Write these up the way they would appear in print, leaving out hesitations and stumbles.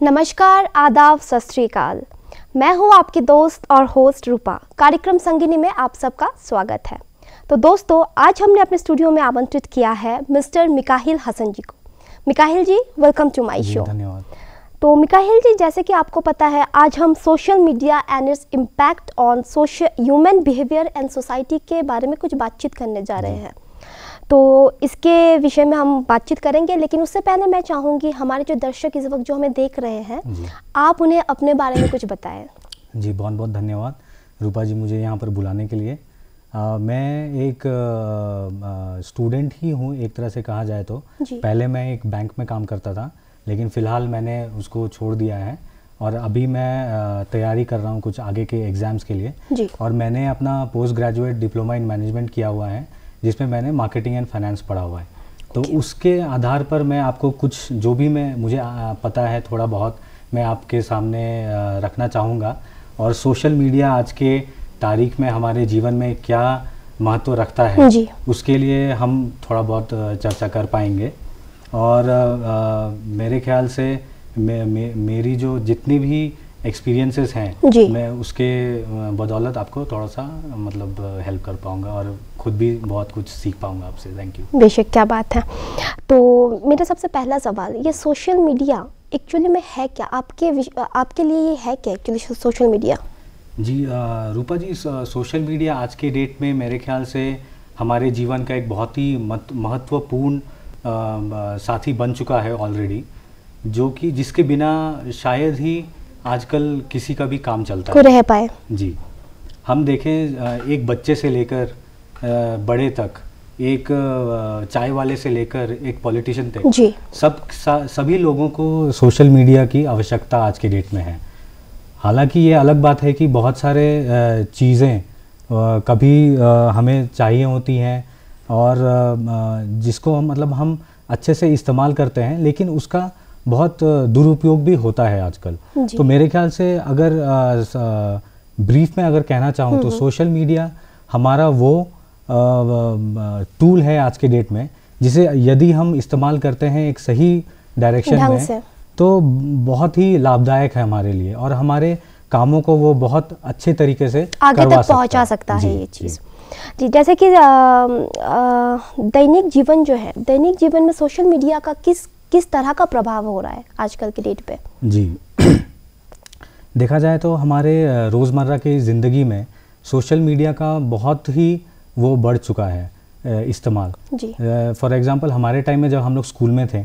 नमस्कार, आदाब, सत श्री अकाल। मैं हूं आपकी दोस्त और होस्ट रूपा। कार्यक्रम संगिनी में आप सबका स्वागत है। तो दोस्तों, आज हमने अपने स्टूडियो में आमंत्रित किया है मिस्टर मिकाइल हसन जी को। मिकाइल जी, वेलकम टू माय शो। धन्यवाद। तो मिकाइल जी, जैसे कि आपको पता है, आज हम social media and its impact on social human behaviour and society के बारे में कुछ बातचीत करने जा रहे हैं। तो इसके विषय में हम बातचीत करेंगे, लेकिन उससे पहले मैं चाहूँगी हमारे जो दर्शक इस वक्त जो हमें देख रहे हैं, आप उन्हें अपने बारे में कुछ बताएं। जी, बहुत बहुत धन्यवाद रूपा जी, मुझे यहाँ पर बुलाने के लिए। मैं एक स्टूडेंट ही हूँ, एक तरह से कहा जाए तो। पहले मैं एक बैंक में काम करता था, लेकिन फ़िलहाल मैंने उसको छोड़ दिया है और अभी मैं तैयारी कर रहा हूँ कुछ आगे के एग्ज़ाम्स के लिए। और मैंने अपना post graduate diploma in management किया हुआ है, जिसमें मैंने मार्केटिंग एंड फाइनेंस पढ़ा हुआ है। तो उसके आधार पर मैं आपको कुछ जो भी मुझे पता है थोड़ा बहुत मैं आपके सामने रखना चाहूँगा। और सोशल मीडिया आज के तारीख में हमारे जीवन में क्या महत्व रखता है, उसके लिए हम थोड़ा बहुत चर्चा कर पाएंगे। और मेरे ख्याल से मेरी जो जितनी भी एक्सपीरियंसेस हैं, मैं उसके बदौलत आपको थोड़ा सा मतलब हेल्प कर पाऊंगा और खुद भी बहुत कुछ सीख पाऊंगा आपसे। Thank you. बेशक, क्या बात है। तो मेरा सबसे पहला सवाल, ये सोशल मीडिया एक्चुअली में है क्या? आपके लिए ये है क्या एक्चुअली सोशल मीडिया? जी रूपा जी, सोशल मीडिया आज के डेट में मेरे ख्याल से हमारे जीवन का एक बहुत ही महत्वपूर्ण साथी बन चुका है ऑलरेडी, जो कि जिसके बिना शायद ही आजकल किसी का भी काम चलता है, रह पाए। जी, हम देखें एक बच्चे से लेकर बड़े तक, एक चाय वाले से लेकर एक पॉलिटिशियन तक, जी, सभी लोगों को सोशल मीडिया की आवश्यकता आज के डेट में है। हालांकि ये अलग बात है कि बहुत सारे चीज़ें कभी हमें चाहिए होती हैं और जिसको हम अच्छे से इस्तेमाल करते हैं, लेकिन उसका बहुत दुरुपयोग भी होता है आजकल। तो मेरे ख्याल से अगर ब्रीफ में अगर कहना चाहूँ तो सोशल मीडिया हमारा वो टूल है आज के डेट में, जिसे यदि हम इस्तेमाल करते हैं एक सही डायरेक्शन में, तो बहुत ही लाभदायक है हमारे लिए और हमारे कामों को वो बहुत अच्छे तरीके से आगे तक पहुंचा सकता है ये चीज़। जी, जैसे कि दैनिक जीवन जो है, दैनिक जीवन में सोशल मीडिया का किस तरह का प्रभाव हो रहा है आजकल के डेट पे? जी देखा जाए तो हमारे रोज़मर्रा की ज़िंदगी में सोशल मीडिया का बहुत ही वो बढ़ चुका है इस्तेमाल। जी, फॉर एग्जांपल हमारे टाइम में जब हम लोग स्कूल में थे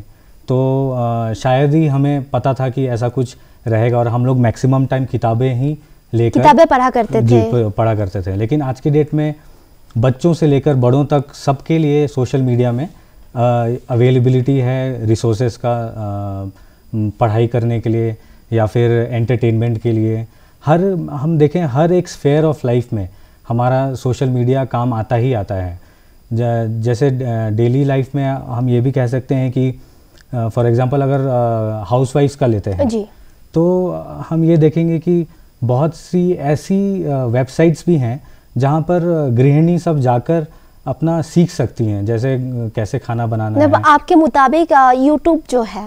तो शायद ही हमें पता था कि ऐसा कुछ रहेगा, और हम लोग मैक्सिमम टाइम किताबें ही लेकर किताबें पढ़ा करते थे। पढ़ा करते थे। लेकिन आज के डेट में बच्चों से लेकर बड़ों तक सबके लिए सोशल मीडिया में अवेलेबिलिटी है रिसोर्सेज का, पढ़ाई करने के लिए या फिर एंटरटेनमेंट के लिए। हम देखें हर एक स्फेयर ऑफ लाइफ में हमारा सोशल मीडिया काम आता ही आता है। जैसे डेली लाइफ में हम ये भी कह सकते हैं कि फॉर एग्जांपल अगर हाउसवाइफ्स का लेते हैं जी, तो हम ये देखेंगे कि बहुत सी ऐसी वेबसाइट्स भी हैं जहाँ पर गृहिणी सब जाकर अपना सीख सकती हैं, जैसे कैसे खाना बनाना है। आपके मुताबिक यूट्यूब जो है,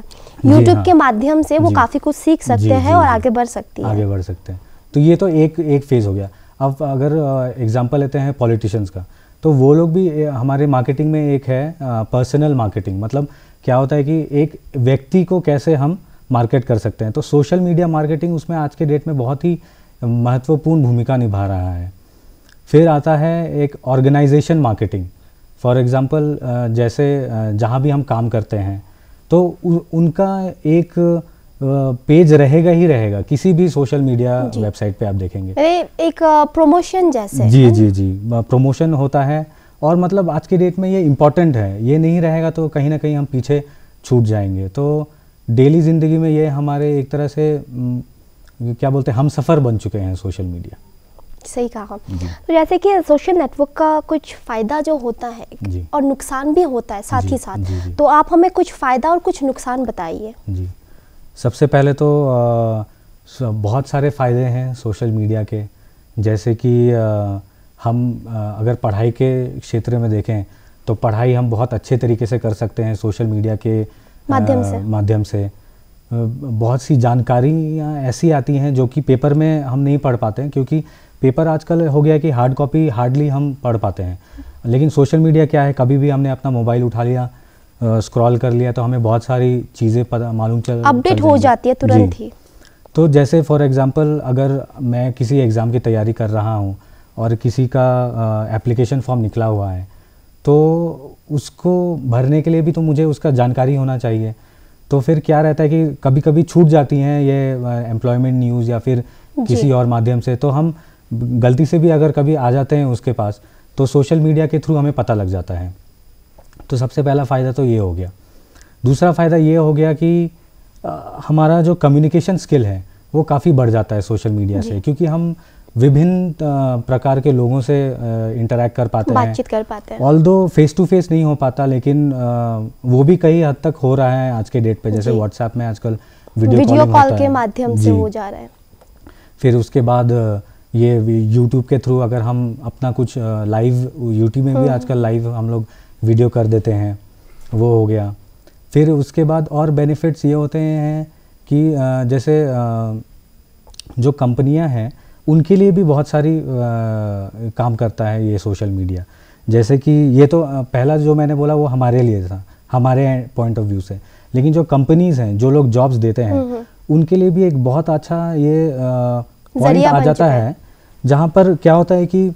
यूट्यूब के माध्यम से वो काफ़ी कुछ सीख सकते हैं और आगे बढ़ सकती है। आगे बढ़ सकते हैं। तो ये तो एक फेज़ हो गया। अब अगर एग्जांपल लेते हैं पॉलिटिशियंस का, तो वो लोग भी हमारे मार्केटिंग में एक है पर्सनल मार्केटिंग। मतलब क्या होता है कि एक व्यक्ति को कैसे हम मार्केट कर सकते हैं, तो सोशल मीडिया मार्केटिंग उसमें आज के डेट में बहुत ही महत्वपूर्ण भूमिका निभा रहा है। फिर आता है एक ऑर्गेनाइजेशन मार्केटिंग। फॉर एग्जांपल जैसे जहाँ भी हम काम करते हैं तो उनका एक पेज रहेगा ही रहेगा, किसी भी सोशल मीडिया वेबसाइट पे आप देखेंगे एक प्रोमोशन जैसे। जी जी जी, प्रमोशन होता है। और मतलब आज के डेट में ये इम्पॉर्टेंट है, ये नहीं रहेगा तो कहीं ना कहीं हम पीछे छूट जाएंगे। तो डेली ज़िंदगी में ये हमारे एक तरह से क्या बोलते हैं, हम सफ़र बन चुके हैं सोशल मीडिया। सही कहा। तो जैसे कि सोशल नेटवर्क का कुछ फ़ायदा जो होता है और नुकसान भी होता है साथ ही साथ, तो आप हमें कुछ फ़ायदा और कुछ नुकसान बताइए। जी, सबसे पहले तो बहुत सारे फ़ायदे हैं सोशल मीडिया के। जैसे कि हम अगर पढ़ाई के क्षेत्र में देखें तो पढ़ाई हम बहुत अच्छे तरीके से कर सकते हैं सोशल मीडिया के माध्यम से। बहुत सी जानकारियाँ ऐसी आती हैं जो कि पेपर में हम नहीं पढ़ पाते हैं, क्योंकि पेपर आजकल हो गया कि हार्ड कॉपी हार्डली हम पढ़ पाते हैं। लेकिन सोशल मीडिया क्या है, कभी भी हमने अपना मोबाइल उठा लिया, स्क्रॉल कर लिया, तो हमें बहुत सारी चीज़ें पता मालूम अपडेट हो जाती है तुरंत ही। तो जैसे फॉर एग्जांपल अगर मैं किसी एग्ज़ाम की तैयारी कर रहा हूँ और किसी का एप्लीकेशन फॉर्म निकला हुआ है, तो उसको भरने के लिए भी तो मुझे उसका जानकारी होना चाहिए। तो फिर क्या रहता है कि कभी कभी छूट जाती हैं ये एम्प्लॉयमेंट न्यूज़ या फिर किसी और माध्यम से, तो हम गलती से भी अगर कभी आ जाते हैं उसके पास, तो सोशल मीडिया के थ्रू हमें पता लग जाता है। तो सबसे पहला फ़ायदा तो ये हो गया। दूसरा फ़ायदा ये हो गया कि हमारा जो कम्युनिकेशन स्किल है वो काफ़ी बढ़ जाता है सोशल मीडिया से, क्योंकि हम विभिन्न प्रकार के लोगों से इंटरैक्ट कर पाते हैं, बातचीत कर पाते हैं। ऑल्दो फेस टू फेस नहीं हो पाता, लेकिन वो भी कई हद तक हो रहा है आज के डेट पे। जैसे व्हाट्सएप में आजकल वीडियो कॉल के माध्यम से हो जा रहा है। फिर उसके बाद ये यूट्यूब के थ्रू अगर हम अपना कुछ लाइव, यूट्यूब में भी आजकल लाइव हम लोग वीडियो कर देते हैं, वो हो गया। फिर उसके बाद और बेनिफिट्स ये होते हैं कि जैसे जो कंपनियां हैं उनके लिए भी बहुत सारी काम करता है ये सोशल मीडिया। जैसे कि ये तो पहला जो मैंने बोला वो हमारे लिए था, हमारे पॉइंट ऑफ व्यू से, लेकिन जो कंपनीज हैं, जो लोग जॉब्स देते हैं, उनके लिए भी एक बहुत अच्छा ये पॉइंट आ जाता है, जहाँ पर क्या होता है कि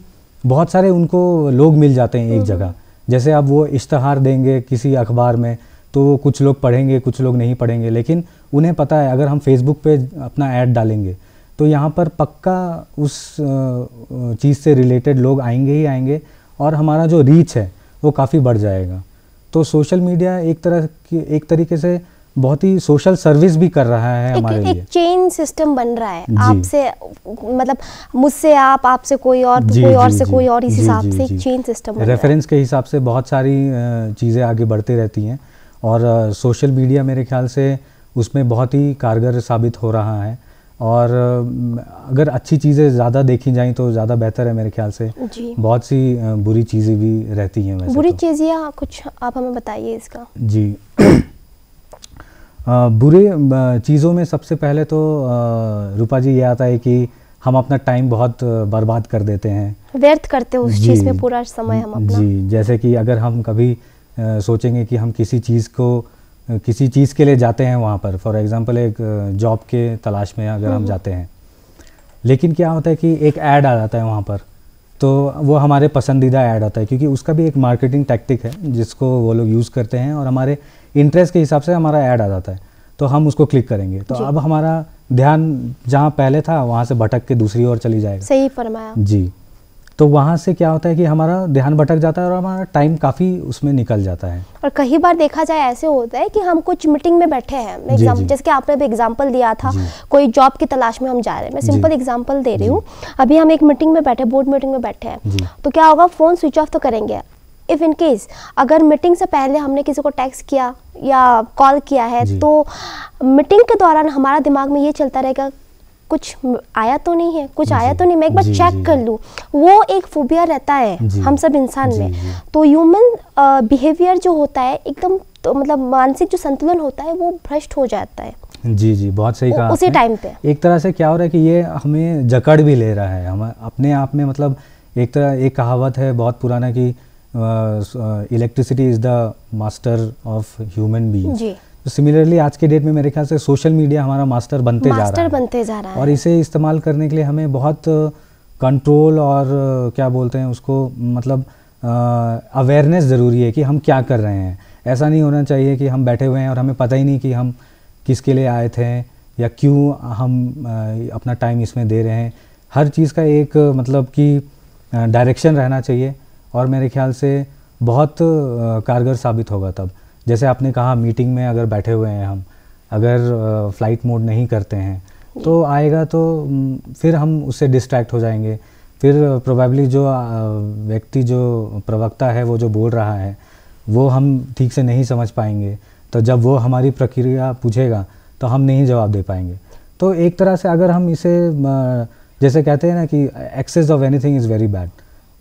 बहुत सारे उनको लोग मिल जाते हैं एक जगह। जैसे अब वो इश्तहार देंगे किसी अखबार में, तो कुछ लोग पढ़ेंगे, कुछ लोग नहीं पढ़ेंगे, लेकिन उन्हें पता है अगर हम फेसबुक पे अपना ऐड डालेंगे तो यहाँ पर पक्का उस चीज़ से रिलेटेड लोग आएंगे ही आएंगे, और हमारा जो रीच है वो काफ़ी बढ़ जाएगा। तो सोशल मीडिया एक तरीके से बहुत ही सोशल सर्विस भी कर रहा है हमारे लिए। एक चेन सिस्टम बन रहा है, आपसे मतलब मुझसे आप, आपसे कोई और, तो कोई और से कोई और, इस हिसाब से एक चेन सिस्टम रेफरेंस के हिसाब से बहुत सारी चीज़ें आगे बढ़ती रहती हैं, और सोशल मीडिया मेरे ख्याल से उसमें बहुत ही कारगर साबित हो रहा है। और अगर अच्छी चीज़ें ज़्यादा देखी जाएं तो ज़्यादा बेहतर है मेरे ख्याल से। बहुत सी बुरी चीज़ें भी रहती हैं वैसे। बुरी चीज़ या कुछ आप हमें बताइए इसका। जी बुरी चीज़ों में सबसे पहले तो रूपा जी ये आता है कि हम अपना टाइम बहुत बर्बाद कर देते हैं, व्यर्थ करते हैं उस चीज़ में पूरा समय हम अपना। जी, जैसे कि अगर हम कभी सोचेंगे कि हम किसी चीज़ के लिए जाते हैं वहाँ पर, फॉर एग्जांपल एक जॉब के तलाश में अगर हम जाते हैं, लेकिन क्या होता है कि एक ऐड आ जाता है वहाँ पर, तो वो हमारे पसंदीदा ऐड होता है, क्योंकि उसका भी एक मार्केटिंग टैक्टिक है जिसको वो लोग यूज़ करते हैं, और हमारे इंटरेस्ट के हिसाब से हमारा ऐड आ जाता है, तो हम उसको क्लिक करेंगे, तो अब हमारा ध्यान जहाँ पहले था वहाँ से भटक के दूसरी ओर चली जाएगा। सही फरमाया जी। तो वहाँ से क्या होता है कि हमारा ध्यान भटक जाता है और हमारा टाइम काफ़ी उसमें निकल जाता है। और कई बार देखा जाए ऐसे होता है कि हम कुछ मीटिंग में बैठे हैं, जैसे कि आपने भी एग्जांपल दिया था, कोई जॉब की तलाश में हम जा रहे हैं, मैं सिंपल एग्जांपल दे रही हूँ। अभी हम एक मीटिंग में बैठे, बोर्ड मीटिंग में बैठे हैं, तो क्या होगा, फ़ोन स्विच ऑफ तो करेंगे। इफ़ इन केस अगर मीटिंग से पहले हमने किसी को टेक्स्ट किया या कॉल किया है, तो मीटिंग के दौरान हमारा दिमाग में ये चलता रहेगा कुछ आया तो नहीं है, कुछ आया तो नहीं, मैं एक बार चेक कर लूँ। वो एक फोबिया रहता है हम सब इंसान में। तो ह्यूमन बिहेवियर जो होता है एकदम, तो मतलब मानसिक जो संतुलन होता है वो भ्रष्ट हो जाता है। जी, बहुत सही कहा उसी टाइम पे। एक तरह से क्या हो रहा है कि ये हमें जकड़ भी ले रहा है हम अपने आप में। मतलब एक कहावत है बहुत पुराना कि electricity is the master of human being. तो सिमिलरली आज के डेट में मेरे ख्याल से सोशल मीडिया हमारा मास्टर बनते जा रहा है। और इसे इस्तेमाल करने के लिए हमें बहुत कंट्रोल और क्या बोलते हैं उसको, मतलब अवेयरनेस ज़रूरी है कि हम क्या कर रहे हैं। ऐसा नहीं होना चाहिए कि हम बैठे हुए हैं और हमें पता ही नहीं कि हम किसके लिए आए थे या क्यों हम अपना टाइम इसमें दे रहे हैं। हर चीज़ का एक मतलब कि डायरेक्शन रहना चाहिए, और मेरे ख्याल से बहुत कारगर साबित होगा तब। जैसे आपने कहा मीटिंग में अगर बैठे हुए हैं हम, अगर फ्लाइट मोड नहीं करते हैं तो आएगा तो फिर हम उससे डिस्ट्रैक्ट हो जाएंगे। फिर प्रोबेबली जो व्यक्ति, जो प्रवक्ता है, वो जो बोल रहा है वो हम ठीक से नहीं समझ पाएंगे। तो जब वो हमारी प्रक्रिया पूछेगा तो हम नहीं जवाब दे पाएंगे। तो एक तरह से अगर हम इसे, जैसे कहते हैं ना कि excess of anything is very bad,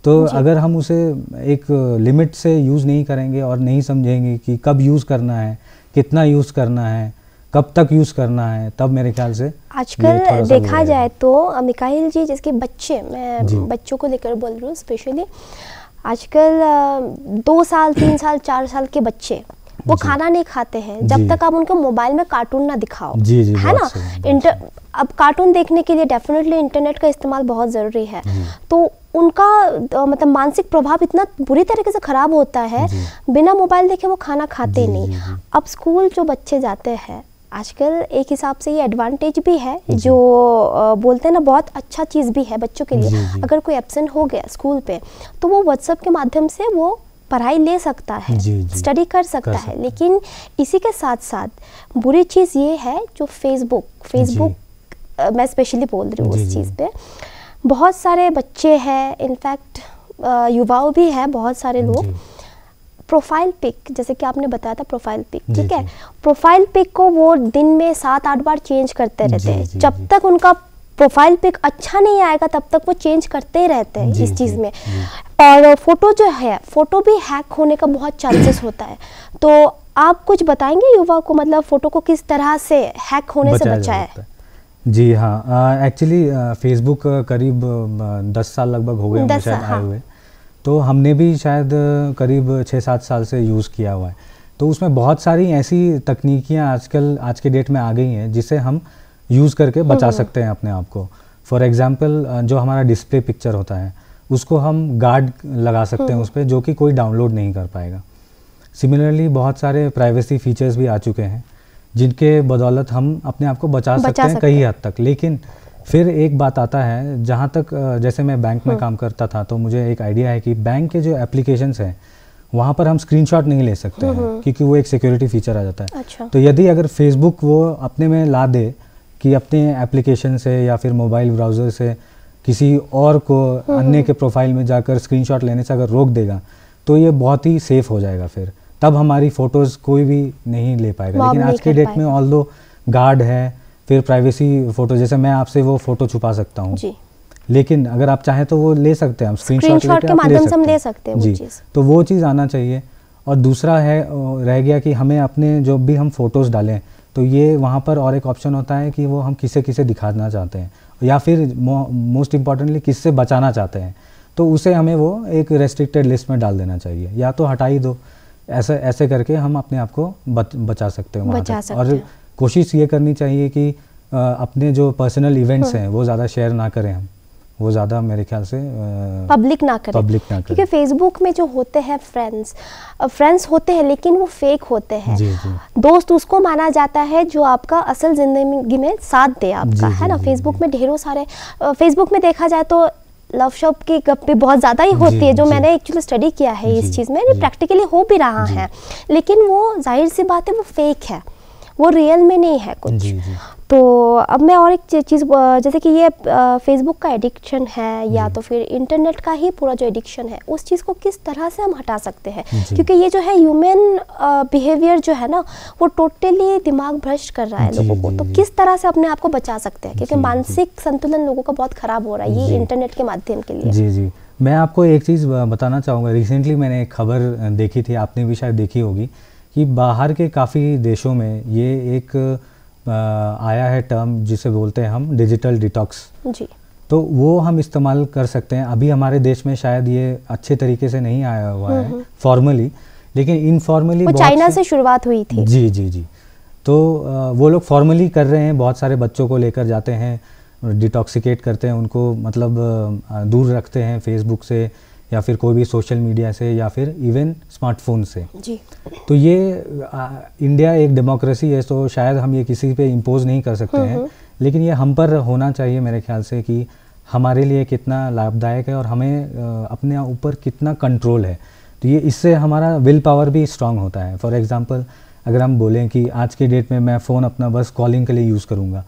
तो अगर हम उसे एक लिमिट से यूज़ नहीं करेंगे और नहीं समझेंगे कि कब यूज़ करना है, कितना यूज़ करना है, कब तक यूज़ करना है, तब मेरे ख्याल से आजकल देखा जाए तो मिकाइल जी, जिसके बच्चे, मैं बच्चों को लेकर बोल रही हूँ स्पेशली, आजकल 2 साल 3 साल 4 साल के बच्चे वो खाना नहीं खाते हैं जब तक आप उनको मोबाइल में कार्टून ना दिखाओ, है ना। अब कार्टून देखने के लिए डेफिनेटली इंटरनेट का इस्तेमाल बहुत ज़रूरी है, तो उनका मतलब मानसिक प्रभाव इतना बुरी तरीके से ख़राब होता है, बिना मोबाइल देखे वो खाना खाते नहीं। अब स्कूल जो बच्चे जाते हैं आजकल, एक हिसाब से ये एडवांटेज भी है, जो बोलते हैं ना, बहुत अच्छा चीज़ भी है बच्चों के लिए। अगर कोई एब्सेंट हो गया स्कूल पे तो वो व्हाट्सएप के माध्यम से वो पढ़ाई ले सकता है, स्टडी कर सकता है। लेकिन इसी के साथ साथ बुरी चीज़ ये है जो फेसबुक मैं स्पेशली बोल रही हूँ उस चीज़ पे, बहुत सारे बच्चे हैं, इनफैक्ट युवाओं भी हैं, बहुत सारे लोग प्रोफाइल पिक, जैसे कि आपने बताया था प्रोफाइल पिक, ठीक है, प्रोफाइल पिक को वो दिन में 7-8 बार चेंज करते रहते हैं। जब तक उनका प्रोफाइल पिक अच्छा नहीं आएगा तब तक वो चेंज करते ही रहते हैं इस चीज़ में। और फोटो जो है, फोटो भी हैक होने का बहुत चांसेस होता है। तो आप कुछ बताएंगे युवा को, मतलब फोटो को किस तरह से हैक होने से बचाए? जी हाँ, एक्चुअली फेसबुक करीब 10 साल लगभग हो गए शायद आए हुए, तो हमने भी शायद करीब 6-7 साल से यूज़ किया हुआ है। तो उसमें बहुत सारी ऐसी तकनीकियाँ आज के डेट में आ गई हैं जिसे हम यूज़ करके बचा सकते हैं अपने आप को। फॉर एग्जांपल, जो हमारा डिस्प्ले पिक्चर होता है उसको हम गार्ड लगा सकते हैं उस पर, जो कि कोई डाउनलोड नहीं कर पाएगा। सिमिलरली बहुत सारे प्राइवेसी फीचर्स भी आ चुके हैं जिनके बदौलत हम अपने आप को बचा सकते हैं कई हद तक। लेकिन फिर एक बात आता है, जहाँ तक जैसे मैं बैंक में काम करता था तो मुझे एक आइडिया है कि बैंक के जो एप्लीकेशंस हैं वहाँ पर हम स्क्रीनशॉट नहीं ले सकते हैं क्योंकि वो एक सिक्योरिटी फीचर आ जाता है। अच्छा। तो यदि अगर फेसबुक वो अपने में ला दे कि अपने एप्लीकेशन से या फिर मोबाइल ब्राउज़र से किसी और को अन्य के प्रोफाइल में जाकर स्क्रीनशॉट लेने से अगर रोक देगा तो ये बहुत ही सेफ हो जाएगा। फिर तब हमारी फ़ोटोज़ कोई भी नहीं ले पाएगा। लेकिन आज के डेट में ऑल्दो गार्ड है, फिर प्राइवेसी फ़ोटो, जैसे मैं आपसे वो फ़ोटो छुपा सकता हूँ, लेकिन अगर आप चाहें तो वो ले सकते हैं, हम स्क्रीनशॉट के माध्यम से हम ले सकते हैं जी। तो वो चीज़ आना चाहिए। और दूसरा है, रह गया कि हमें अपने जो भी हम फ़ोटोज़ डालें तो ये वहाँ पर और एक ऑप्शन होता है कि वो हम किसे दिखाना चाहते हैं या फिर मोस्ट इम्पॉर्टेंटली किससे बचाना चाहते हैं, तो उसे हमें वो एक रेस्ट्रिक्टेड लिस्ट में डाल देना चाहिए या तो हटा ही दो। ऐसे करके हम अपने आप को बचा सकते हैं वहाँ तक। और कोशिश ये करनी चाहिए कि अपने जो पर्सनल इवेंट्स हैं वो ज़्यादा शेयर ना करें, हम वो ज़्यादा मेरे ख्याल से पब्लिक ना करें। क्योंकि फेसबुक में जो होते हैं फ्रेंड्स होते हैं लेकिन वो फेक होते हैं। जी। दोस्त उसको माना जाता है जो आपका असल ज़िंदगी में साथ दे आपका, है ना। फेसबुक में ढेरों सारे, फेसबुक में देखा जाए तो लव शॉप की गप्पे बहुत ज़्यादा ही होती है, जो मैंने एक्चुअली स्टडी किया है इस चीज़ में, प्रैक्टिकली हो भी रहा है, लेकिन वो जाहिर सी बात है वो फेक है, वो रियल में नहीं है कुछ। तो अब मैं और एक चीज़, जैसे कि ये फेसबुक का एडिक्शन है या तो फिर इंटरनेट का ही पूरा जो एडिक्शन है, उस चीज़ को किस तरह से हम हटा सकते हैं? क्योंकि ये जो है ह्यूमन बिहेवियर जो है ना, वो टोटली दिमाग भ्रष्ट कर रहा है लोगों को। तो किस तरह से अपने आप को बचा सकते हैं? क्योंकि मानसिक संतुलन लोगों का बहुत ख़राब हो रहा है ये इंटरनेट के माध्यम के लिए। जी। मैं आपको एक चीज़ बताना चाहूँगा। रिसेंटली मैंने एक खबर देखी थी, आपने भी शायद देखी होगी, कि बाहर के काफ़ी देशों में ये एक आया है टर्म जिसे बोलते हैं हम डिजिटल डिटॉक्स। जी। तो वो हम इस्तेमाल कर सकते हैं। अभी हमारे देश में शायद ये अच्छे तरीके से नहीं आया हुआ है फॉर्मली, लेकिन इनफॉर्मली चाइना से शुरुआत हुई थी। जी। तो वो लोग फॉर्मली कर रहे हैं, बहुत सारे बच्चों को लेकर जाते हैं, डिटॉक्सिकेट करते हैं उनको, मतलब दूर रखते हैं फेसबुक से या फिर कोई भी सोशल मीडिया से या फिर इवन स्मार्टफोन से। जी। तो ये इंडिया एक डेमोक्रेसी है, तो शायद हम ये किसी पे इम्पोज नहीं कर सकते हैं, लेकिन ये हम पर होना चाहिए मेरे ख्याल से कि हमारे लिए कितना लाभदायक है और हमें अपने ऊपर कितना कंट्रोल है। तो ये इससे हमारा विल पावर भी स्ट्रांग होता है। फॉर एग्जांपल, अगर हम बोलें कि आज के डेट में मैं फ़ोन अपना बस कॉलिंग के लिए यूज़ करूँगा,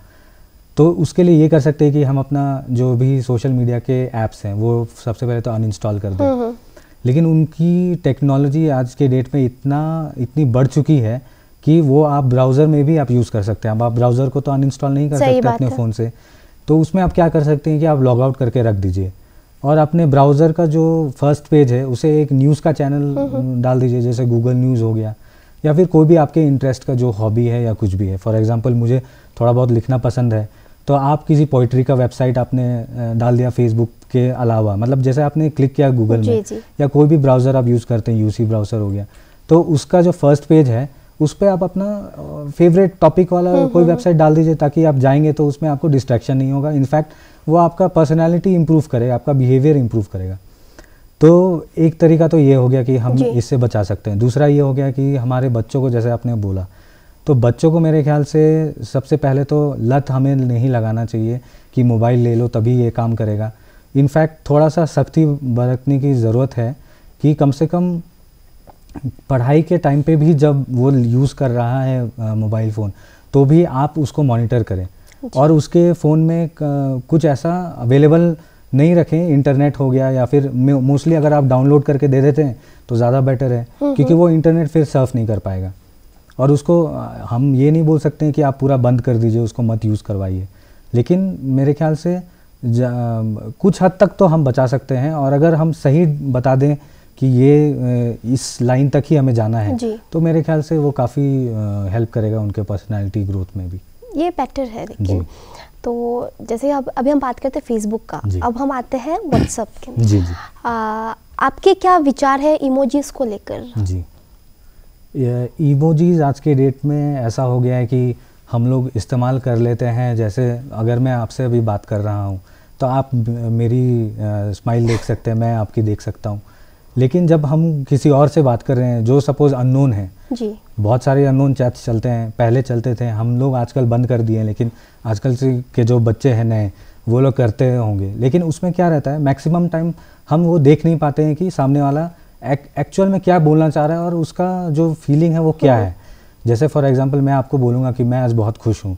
तो उसके लिए ये कर सकते हैं कि हम अपना जो भी सोशल मीडिया के ऐप्स हैं वो सबसे पहले तो अनइंस्टॉल कर दें। लेकिन उनकी टेक्नोलॉजी आज के डेट में इतनी बढ़ चुकी है कि वो आप ब्राउज़र में भी आप यूज़ कर सकते हैं। अब आप ब्राउज़र को तो अनइंस्टॉल नहीं कर सकते अपने फ़ोन से, तो उसमें आप क्या कर सकते हैं कि आप लॉग आउट करके रख दीजिए और अपने ब्राउज़र का जो फर्स्ट पेज है उसे एक न्यूज़ का चैनल डाल दीजिए, जैसे गूगल न्यूज़ हो गया, या फिर कोई भी आपके इंटरेस्ट का जो हॉबी है या कुछ भी है। फॉर एग्जांपल मुझे थोड़ा बहुत लिखना पसंद है, तो आप किसी पोइट्री का वेबसाइट आपने डाल दिया फेसबुक के अलावा, मतलब जैसे आपने क्लिक किया गूगल में या कोई भी ब्राउज़र आप यूज़ करते हैं, यूसी ब्राउज़र हो गया, तो उसका जो फर्स्ट पेज है उस पर आप अपना फेवरेट टॉपिक वाला कोई वेबसाइट डाल दीजिए, ताकि आप जाएंगे तो उसमें आपको डिस्ट्रैक्शन नहीं होगा। इनफैक्ट वो आपका पर्सनैलिटी इंप्रूव करेगा, आपका बिहेवियर इंप्रूव करेगा। तो एक तरीका तो ये हो गया कि हम इससे बचा सकते हैं। दूसरा ये हो गया कि हमारे बच्चों को, जैसे आपने बोला, तो बच्चों को मेरे ख्याल से सबसे पहले तो लत हमें नहीं लगाना चाहिए कि मोबाइल ले लो तभी ये काम करेगा। इनफैक्ट थोड़ा सा सख्ती बरतने की ज़रूरत है कि कम से कम पढ़ाई के टाइम पे भी जब वो यूज़ कर रहा है मोबाइल फ़ोन, तो भी आप उसको मॉनिटर करें और उसके फ़ोन में कुछ ऐसा अवेलेबल नहीं रखें। इंटरनेट हो गया, या फिर मोस्टली अगर आप डाउनलोड करके दे देते हैं तो ज़्यादा बेटर है, क्योंकि वो इंटरनेट फिर सर्फ नहीं कर पाएगा। और उसको हम ये नहीं बोल सकते हैं कि आप पूरा बंद कर दीजिए, उसको मत यूज़ करवाइए, लेकिन मेरे ख्याल से कुछ हद तक तो हम बचा सकते हैं। और अगर हम सही बता दें कि ये इस लाइन तक ही हमें जाना है, तो मेरे ख्याल से वो काफ़ी हेल्प करेगा उनके पर्सनालिटी ग्रोथ में भी। ये बेटर है। लेकिन तो जैसे अब अभी हम बात करते हैं फेसबुक का, अब हम आते हैं व्हाट्सएप के। जी। आपके क्या विचार है इमोजीज को लेकर? जी, इमोजीज आज के डेट में ऐसा हो गया है कि हम लोग इस्तेमाल कर लेते हैं। जैसे अगर मैं आपसे अभी बात कर रहा हूँ तो आप मेरी स्माइल देख सकते हैं, मैं आपकी देख सकता हूँ, लेकिन जब हम किसी और से बात कर रहे हैं जो सपोज़ अननोन है, जी, बहुत सारे अननोन चैट्स चलते हैं, पहले चलते थे, हम लोग आजकल बंद कर दिए हैं, लेकिन आजकल के जो बच्चे हैं नए, वो लोग करते होंगे। लेकिन उसमें क्या रहता है, मैक्सिमम टाइम हम वो देख नहीं पाते हैं कि सामने वाला एक्चुअल में क्या बोलना चाह रहा है और उसका जो फीलिंग है वो क्या है। जैसे फॉर एग्जांपल मैं आपको बोलूँगा कि मैं आज बहुत खुश हूँ,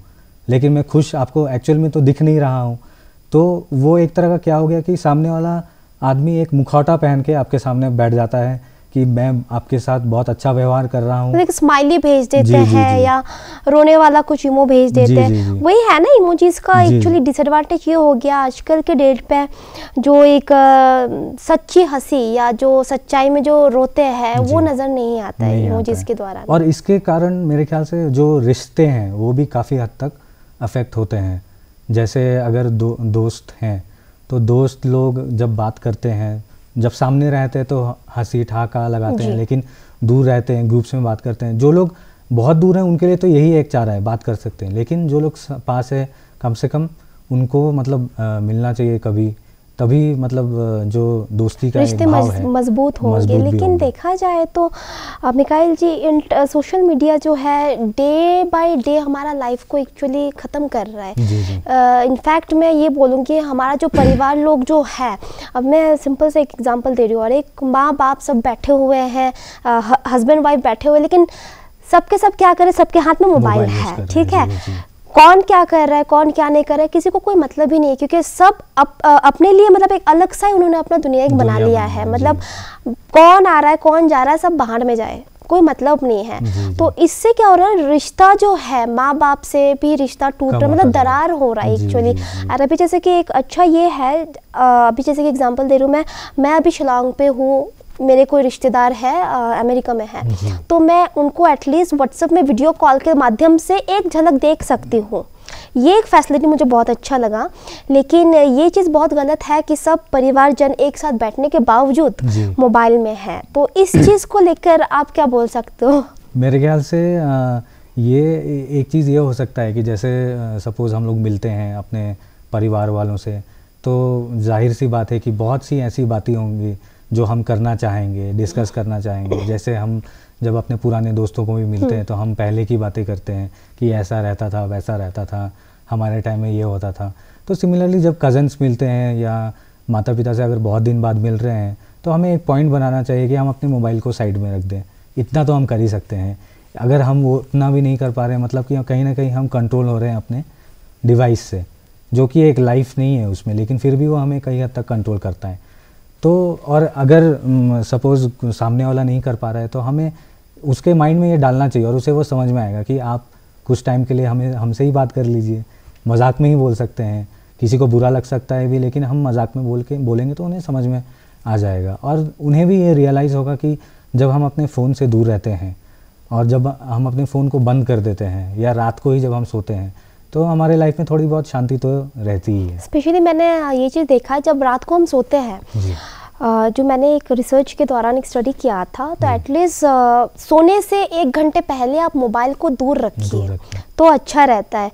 लेकिन मैं खुश आपको एक्चुअल में तो दिख नहीं रहा हूँ, तो वो एक तरह का क्या हो गया कि सामने वाला आदमी एक मुखौटा पहन के आपके सामने बैठ जाता है कि मैं आपके साथ बहुत अच्छा व्यवहार कर रहा हूँ, एक स्माइली भेज देते हैं या रोने वाला कुछ इमो भेज देते हैं। वही है ना इमोजीज का एक्चुअली डिसएडवांटेज ये हो गया आजकल के डेट पे, जो एक सच्ची हंसी या जो सच्चाई में जो रोते हैं वो नज़र नहीं आता है इमोजीज के द्वारा। और इसके कारण मेरे ख्याल से जो रिश्ते हैं वो भी काफ़ी हद तक अफेक्ट होते हैं। जैसे अगर दोस्त हैं तो दोस्त लोग जब बात करते हैं, जब सामने रहते हैं तो हंसी ठहाका लगाते हैं, लेकिन दूर रहते हैं ग्रुप्स में बात करते हैं। जो लोग बहुत दूर हैं उनके लिए तो यही एक चारा है, बात कर सकते हैं, लेकिन जो लोग पास है कम से कम उनको मतलब मिलना चाहिए कभी, तभी मतलब जो दोस्ती का रिश्ते मजबूत होंगे। लेकिन देखा जाए तो मिकाइल जी, सोशल मीडिया जो है डे बाय डे हमारा लाइफ को एक्चुअली ख़त्म कर रहा है। इनफैक्ट मैं ये बोलूँगी हमारा जो परिवार लोग जो है, अब मैं सिंपल से एक एग्जांपल दे रही हूँ, और एक माँ बाप सब बैठे हुए हैं, हस्बैंड वाइफ बैठे हुए, लेकिन सबके सब क्या करें, सबके हाथ में मोबाइल है, ठीक है। कौन क्या कर रहा है, कौन क्या नहीं कर रहा है, किसी को कोई मतलब ही नहीं है, क्योंकि सब अपने लिए मतलब एक अलग सा ही उन्होंने अपना दुनिया एक बना लिया है। मतलब कौन आ रहा है, कौन जा रहा है, सब बाहर में जाए, कोई मतलब नहीं है। तो इससे क्या हो रहा है, रिश्ता जो है माँ बाप से भी रिश्ता टूट रहा है, मतलब दरार हो रहा है एक्चुअली। और अभी जैसे कि एक अच्छा ये है, अभी जैसे कि एग्जांपल दे रही हूँ मैं अभी शिलांग पे हूँ, मेरे कोई रिश्तेदार है अमेरिका में है, तो मैं उनको एटलीस्ट व्हाट्सएप में वीडियो कॉल के माध्यम से एक झलक देख सकती हूँ। ये एक फैसिलिटी मुझे बहुत अच्छा लगा। लेकिन ये चीज़ बहुत गलत है कि सब परिवारजन एक साथ बैठने के बावजूद मोबाइल में है। तो इस चीज़ को लेकर आप क्या बोल सकते हो? मेरे ख्याल से ये एक चीज़ ये हो सकता है कि जैसे सपोज़ हम लोग मिलते हैं अपने परिवार वालों से, तो जाहिर सी बात है कि बहुत सी ऐसी बातें होंगी जो हम करना चाहेंगे, डिस्कस करना चाहेंगे। जैसे हम जब अपने पुराने दोस्तों को भी मिलते हैं तो हम पहले की बातें करते हैं कि ऐसा रहता था, वैसा रहता था, हमारे टाइम में ये होता था। तो सिमिलरली जब कज़न्स मिलते हैं या माता पिता से अगर बहुत दिन बाद मिल रहे हैं, तो हमें एक पॉइंट बनाना चाहिए कि हम अपने मोबाइल को साइड में रख दें। इतना तो हम कर ही सकते हैं। अगर हम वो उतना भी नहीं कर पा रहे हैं, मतलब कि कहीं ना कहीं हम कंट्रोल हो रहे हैं अपने डिवाइस से, जो कि एक लाइफ नहीं है उसमें, लेकिन फिर भी वो हमें कई हद तक कंट्रोल करता है। तो और अगर सपोज़ सामने वाला नहीं कर पा रहा है तो हमें उसके माइंड में ये डालना चाहिए और उसे वो समझ में आएगा कि आप कुछ टाइम के लिए हमसे ही बात कर लीजिए। मजाक में ही बोल सकते हैं, किसी को बुरा लग सकता है भी, लेकिन हम मजाक में बोलेंगे तो उन्हें समझ में आ जाएगा। और उन्हें भी ये रियलाइज़ होगा कि जब हम अपने फ़ोन से दूर रहते हैं और जब हम अपने फ़ोन को बंद कर देते हैं या रात को ही जब हम सोते हैं तो हमारे लाइफ में थोड़ी बहुत शांति तो रहती ही है। स्पेशली मैंने ये चीज़ देखा है, जब रात को हम सोते हैं जी। जो मैंने एक रिसर्च के दौरान एक स्टडी किया था, तो एटलीस्ट सोने से 1 घंटे पहले आप मोबाइल को दूर रखिए तो अच्छा रहता है।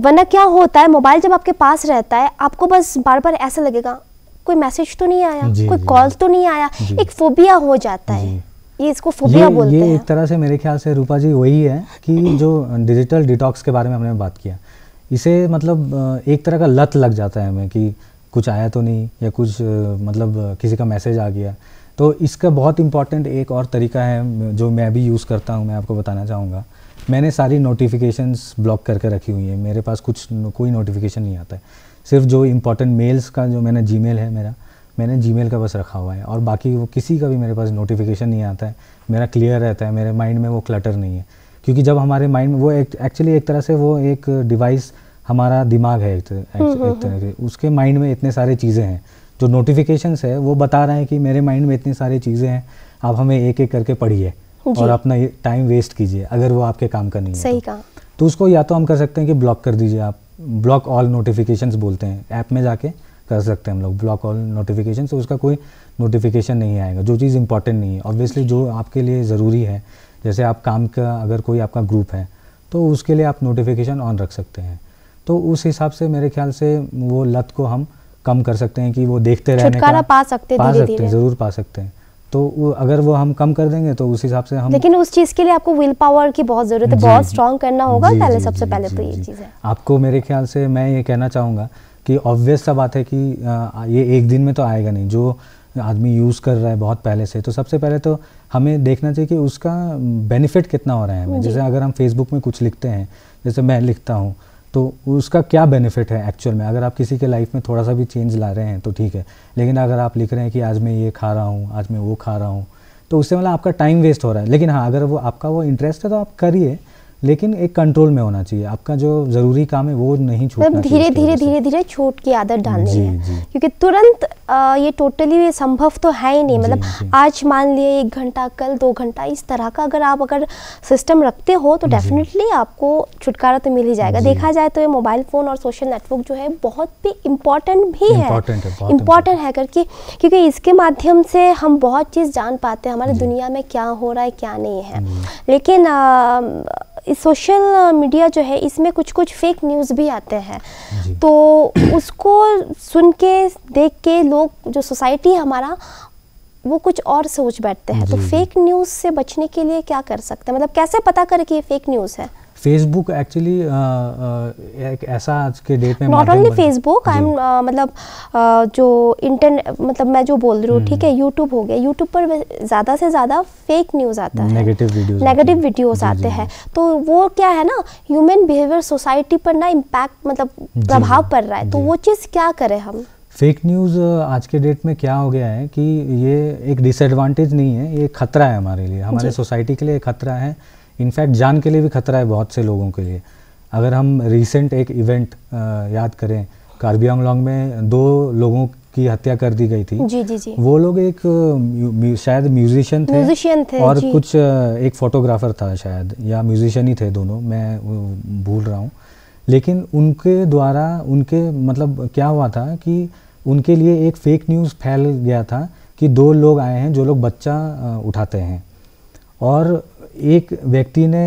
वरना क्या होता है, मोबाइल जब आपके पास रहता है आपको बस बार बार ऐसा लगेगा कोई मैसेज तो नहीं आया, कोई कॉल तो नहीं आया, एक फोबिया हो जाता है। ये इसको फोबिया बोलते हैं। ये एक तरह से मेरे ख्याल से रूपा जी वही है कि जो डिजिटल डिटॉक्स के बारे में हमने बात किया, इसे मतलब एक तरह का लत लग जाता है हमें कि कुछ आया तो नहीं या कुछ मतलब किसी का मैसेज आ गया। तो इसका बहुत इम्पॉर्टेंट एक और तरीका है जो मैं भी यूज़ करता हूँ, मैं आपको बताना चाहूँगा। मैंने सारी नोटिफिकेशंस ब्लॉक करके रखी हुई है, मेरे पास कोई नोटिफिकेशन नहीं आता है। सिर्फ जो इम्पोर्टेंट मेल्स का जो मैंने जीमेल है मेरा, मैंने जीमेल का बस रखा हुआ है, और बाकी वो किसी का भी मेरे पास नोटिफिकेशन नहीं आता है। मेरा क्लियर रहता है, मेरे माइंड में वो क्लटर नहीं है, क्योंकि जब हमारे माइंड में वो एक्चुअली एक तरह से वो एक डिवाइस हमारा दिमाग है एक तरह से, उसके माइंड में इतने सारे चीज़ें हैं। जो नोटिफिकेशंस है वो बता रहे हैं कि मेरे माइंड में इतनी सारी चीज़ें हैं, आप हमें एक एक करके पढ़िए और अपना टाइम वेस्ट कीजिए अगर वो आपके काम का नहीं है। सही कहा। तो उसको या तो हम कर सकते हैं कि ब्लॉक कर दीजिए, आप ब्लॉक ऑल नोटिफिकेशंस बोलते हैं, ऐप में जाके कर सकते हैं हम लोग ब्लॉक ऑल नोटिफिकेशन। तो उसका कोई नोटिफिकेशन नहीं आएगा जो चीज़ इंपॉर्टेंट नहीं है। ऑब्वियसली जो आपके लिए ज़रूरी है, जैसे आप काम का अगर कोई आपका ग्रुप है तो उसके लिए आप नोटिफिकेशन ऑन रख सकते हैं। तो उस हिसाब से मेरे ख्याल से वो लत को हम कम कर सकते हैं कि वो देखते रहने छुटकारा पा सकते हैं, ज़रूर पा सकते हैं। तो अगर वो हम कम कर देंगे तो उस हिसाब से हम, लेकिन उस चीज़ के लिए आपको विल पावर की बहुत ज़रूरत है, बहुत स्ट्रांग करना होगा पहले, सबसे पहले तो ये चीज़ है। आपको मेरे ख्याल से मैं ये कहना चाहूँगा कि ऑब्वियस सा बात है कि ये एक दिन में तो आएगा नहीं। जो आदमी यूज़ कर रहा है बहुत पहले से, तो सबसे पहले तो हमें देखना चाहिए कि उसका बेनिफिट कितना हो रहा है हमें। जैसे अगर हम फेसबुक में कुछ लिखते हैं, जैसे मैं लिखता हूँ, तो उसका क्या बेनिफिट है एक्चुअल में। अगर आप किसी के लाइफ में थोड़ा सा भी चेंज ला रहे हैं तो ठीक है, लेकिन अगर आप लिख रहे हैं कि आज मैं ये खा रहा हूँ, आज मैं वो खा रहा हूँ, तो उससे मतलब आपका टाइम वेस्ट हो रहा है। लेकिन हाँ, अगर वो आपका वो इंटरेस्ट है तो आप करिए, लेकिन एक कंट्रोल में होना चाहिए। आपका जो ज़रूरी काम है वो नहीं छूटना चाहिए। धीरे छूट की आदत डालनी है, क्योंकि तुरंत ये टोटली संभव तो है ही नहीं। मतलब आज मान लिए 1 घंटा, कल 2 घंटा, इस तरह का अगर सिस्टम रखते हो तो डेफिनेटली आपको छुटकारा तो मिल ही जाएगा। देखा जाए तो ये मोबाइल फ़ोन और सोशल नेटवर्क जो है बहुत भी इम्पॉर्टेंट भी है, इम्पॉर्टेंट है करके, क्योंकि इसके माध्यम से हम बहुत चीज़ जान पाते हैं, हमारी दुनिया में क्या हो रहा है क्या नहीं है। लेकिन इस सोशल मीडिया जो है इसमें कुछ फेक न्यूज़ भी आते हैं, तो उसको सुन के देख के लोग, जो सोसाइटी है हमारा, वो कुछ और सोच बैठते हैं। तो फेक न्यूज़ से बचने के लिए क्या कर सकते हैं, मतलब कैसे पता करें कि ये फेक न्यूज़ है? फेसबुक एक्चुअली एक ऐसा आज के डेट में, not only Facebook, I am मतलब जो इंटरनेट, मतलब मैं जो बोल रही हूँ, ठीक है, यूट्यूब हो गया, यूट्यूब पर ज़्यादा से ज़्यादा फेक न्यूज़ आता है, नेगेटिव वीडियोस आते हैं। तो वो क्या है ना, ह्यूमन बिहेवियर, सोसाइटी पर ना इम्पैक्ट, मतलब प्रभाव पड़ रहा है। तो वो चीज़ क्या करें हम? फेक न्यूज़ आज के डेट में क्या हो गया है कि ये एक डिसएडवांटेज नहीं है, ये खतरा है हमारे लिए, हमारे सोसाइटी के लिए खतरा है। इनफैक्ट जान के लिए भी खतरा है बहुत से लोगों के लिए। अगर हम रिसेंट एक इवेंट याद करें, कार्बी आंगलोंग में 2 लोगों की हत्या कर दी गई थी। जी। वो लोग एक शायद म्यूजिशियन थे और कुछ एक फोटोग्राफर था शायद, या म्यूजिशियन ही थे दोनों, मैं भूल रहा हूँ। लेकिन उनके द्वारा उनके मतलब क्या हुआ था कि उनके लिए एक फेक न्यूज़ फैल गया था कि 2 लोग आए हैं जो लोग बच्चा उठाते हैं, और एक व्यक्ति ने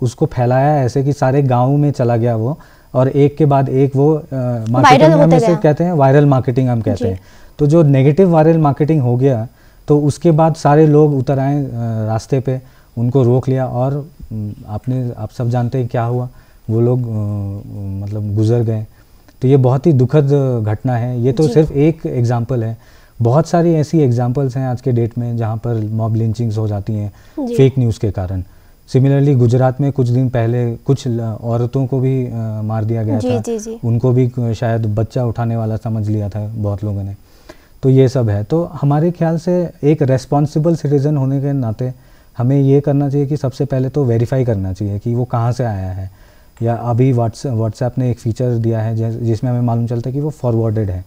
उसको फैलाया ऐसे कि सारे गांव में चला गया वो, और एक के बाद एक वो मार्केटिंग हम इसे कहते हैं, वायरल मार्केटिंग हम कहते हैं। तो जो नेगेटिव वायरल मार्केटिंग हो गया, तो उसके बाद सारे लोग उतर आए रास्ते पे, उनको रोक लिया, और आप सब जानते हैं क्या हुआ, वो लोग मतलब गुजर गए। तो ये बहुत ही दुखद घटना है। ये तो सिर्फ एक एग्जाम्पल है, बहुत सारी ऐसी एग्जाम्पल्स हैं आज के डेट में जहाँ पर मॉब लिंचिंग्स हो जाती हैं फेक न्यूज़ के कारण। सिमिलरली गुजरात में कुछ दिन पहले कुछ औरतों को भी मार दिया गया था। उनको भी शायद बच्चा उठाने वाला समझ लिया था बहुत लोगों ने। तो ये सब है। तो हमारे ख्याल से एक रेस्पॉन्सिबल सिटीज़न होने के नाते हमें ये करना चाहिए कि सबसे पहले तो वेरीफाई करना चाहिए कि वो कहाँ से आया है। या अभी व्हाट्सएप ने एक फ़ीचर दिया है जिसमें हमें मालूम चलता है कि वो फॉरवर्डेड है,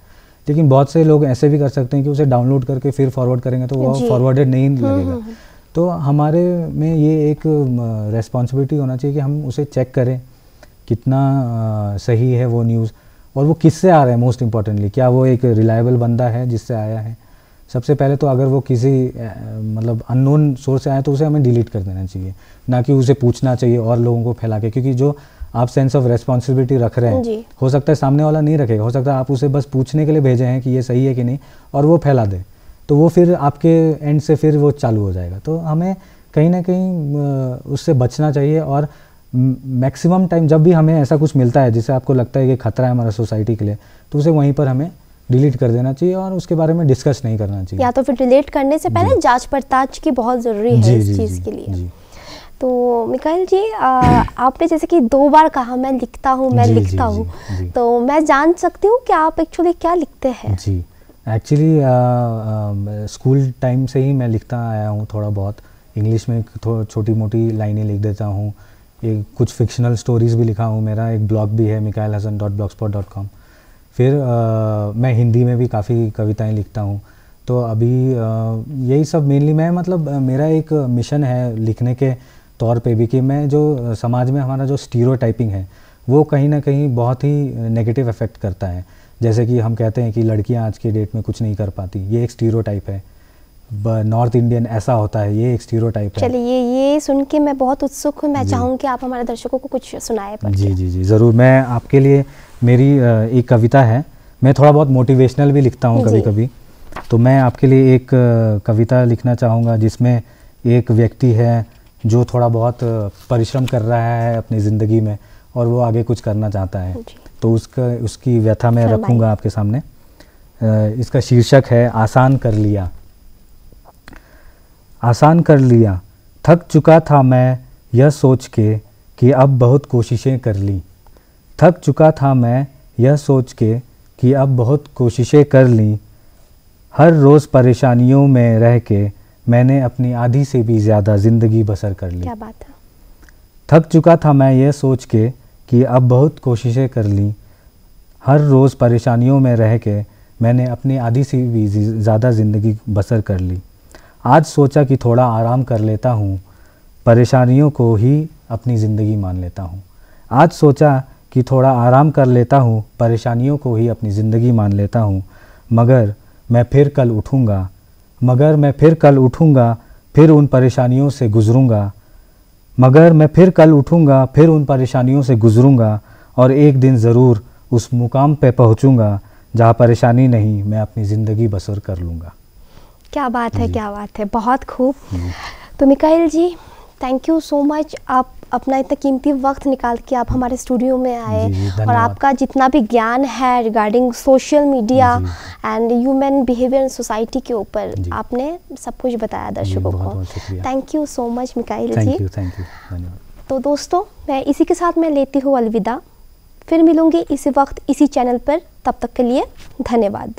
लेकिन बहुत से लोग ऐसे भी कर सकते हैं कि उसे डाउनलोड करके फिर फॉरवर्ड करेंगे तो वो फॉरवर्डेड नहीं लगेगा। तो हमारे में ये एक रेस्पॉन्सिबिलिटी होना चाहिए कि हम उसे चेक करें कितना सही है वो न्यूज़, और वो किससे आ रहा है। मोस्ट इम्पॉर्टेंटली, क्या वो एक रिलायबल बंदा है जिससे आया है। सबसे पहले तो अगर वो किसी मतलब अननोन सोर्स से आए तो उसे हमें डिलीट कर देना चाहिए, ना कि उसे पूछना चाहिए और लोगों को फैला के, क्योंकि जो आप सेंस ऑफ रेस्पॉन्सिबिलिटी रख रहे हैं, हो सकता है सामने वाला नहीं रखेगा, हो सकता है आप उसे बस पूछने के लिए भेजे हैं कि ये सही है कि नहीं, और वो फैला दे, तो वो फिर आपके एंड से फिर वो चालू हो जाएगा। तो हमें कहीं ना कहीं उससे बचना चाहिए, और मैक्सिमम टाइम जब भी हमें ऐसा कुछ मिलता है जिससे आपको लगता है कि खतरा है हमारा सोसाइटी के लिए, तो उसे वहीं पर हमें डिलीट कर देना चाहिए और उसके बारे में डिस्कस नहीं करना चाहिए। या तो फिर डिलीट करने से पहले जांच पड़ताल की बहुत ज़रूरी है इस चीज़ के लिए। तो मिकाइल जी, आपने जैसे कि 2 बार कहा मैं लिखता हूँ, मैं लिखता हूँ, तो मैं जान सकती हूँ कि आप एक्चुअली क्या लिखते हैं? जी, एक्चुअली स्कूल टाइम से ही मैं लिखता आया हूँ, थोड़ा बहुत इंग्लिश में छोटी मोटी लाइनें लिख देता हूँ, ये कुछ फिक्शनल स्टोरीज़ भी लिखा हूँ, मेरा एक ब्लॉग भी है mikhailhasan.blogspot.com। फिर मैं हिंदी में भी काफ़ी कविताएं लिखता हूँ। तो अभी यही सब मेनली मैं, मतलब मेरा एक मिशन है लिखने के तौर पे भी, कि मैं जो समाज में हमारा जो स्टीरियोटाइपिंग है वो कहीं ना कहीं बहुत ही नेगेटिव इफेक्ट करता है। जैसे कि हम कहते हैं कि लड़कियां आज के डेट में कुछ नहीं कर पाती, ये एक स्टीरियोटाइप है। नॉर्थ इंडियन ऐसा होता है, ये एक स्टीरियोटाइप है। चलिए, ये सुन के मैं बहुत उत्सुक हूँ, मैं चाहूँगी कि आप हमारे दर्शकों को कुछ सुनाएं। जी जी जी ज़रूर। मैं आपके लिए, मेरी एक कविता है, मैं थोड़ा बहुत मोटिवेशनल भी लिखता हूँ कभी कभी, तो मैं आपके लिए एक कविता लिखना चाहूँगा जिसमें एक व्यक्ति है जो थोड़ा बहुत परिश्रम कर रहा है अपनी ज़िंदगी में और वो आगे कुछ करना चाहता है, तो उसकी व्यथा मैं रखूँगा आपके सामने। इसका शीर्षक है आसान कर लिया। आसान कर लिया, थक चुका था मैं यह सोच के कि अब बहुत कोशिशें कर ली। थक चुका था मैं यह सोच के कि अब बहुत कोशिशें कर ली। हर रोज़ परेशानियों में रह के मैंने अपनी आधी से भी ज़्यादा ज़िंदगी बसर कर ली। क्या बात है। थक चुका था मैं यह सोच के कि अब बहुत कोशिशें कर ली। हर रोज़ परेशानियों में रह के मैंने अपनी आधी से भी ज़्यादा ज़िंदगी बसर कर ली। आज सोचा कि थोड़ा आराम कर लेता हूँ, परेशानियों को ही अपनी ज़िंदगी मान लेता हूँ। आज सोचा कि थोड़ा आराम कर लेता हूँ, परेशानियों को ही अपनी ज़िंदगी मान लेता हूँ। मगर मैं फिर कल उठूँगा, मगर मैं फिर कल उठूँगा, फिर उन परेशानियों से गुज़रूँगा। मगर मैं फिर कल उठूँगा, फिर उन परेशानियों से गुज़रूँगा, और एक दिन ज़रूर उस मुकाम पे पहुँचूँगा जहाँ परेशानी नहीं, मैं अपनी ज़िंदगी बसर कर लूँगा। क्या बात है, क्या बात है, बहुत खूब। तो Mikail ji, thank you so much, आप अपना इतना कीमती वक्त निकाल के आप हमारे स्टूडियो में आए, और आपका जितना भी ज्ञान है regarding social media and human behaviour in society के ऊपर आपने सब कुछ बताया दर्शकों को। Thank you so much Mikail ji. Thank you, धन्यवाद। तो दोस्तों, मैं इसी के साथ मैं लेती हूँ अलविदा। फिर मिलूंगी इसी वक्त इसी चैनल पर, तब तक के लिए धन्यवाद।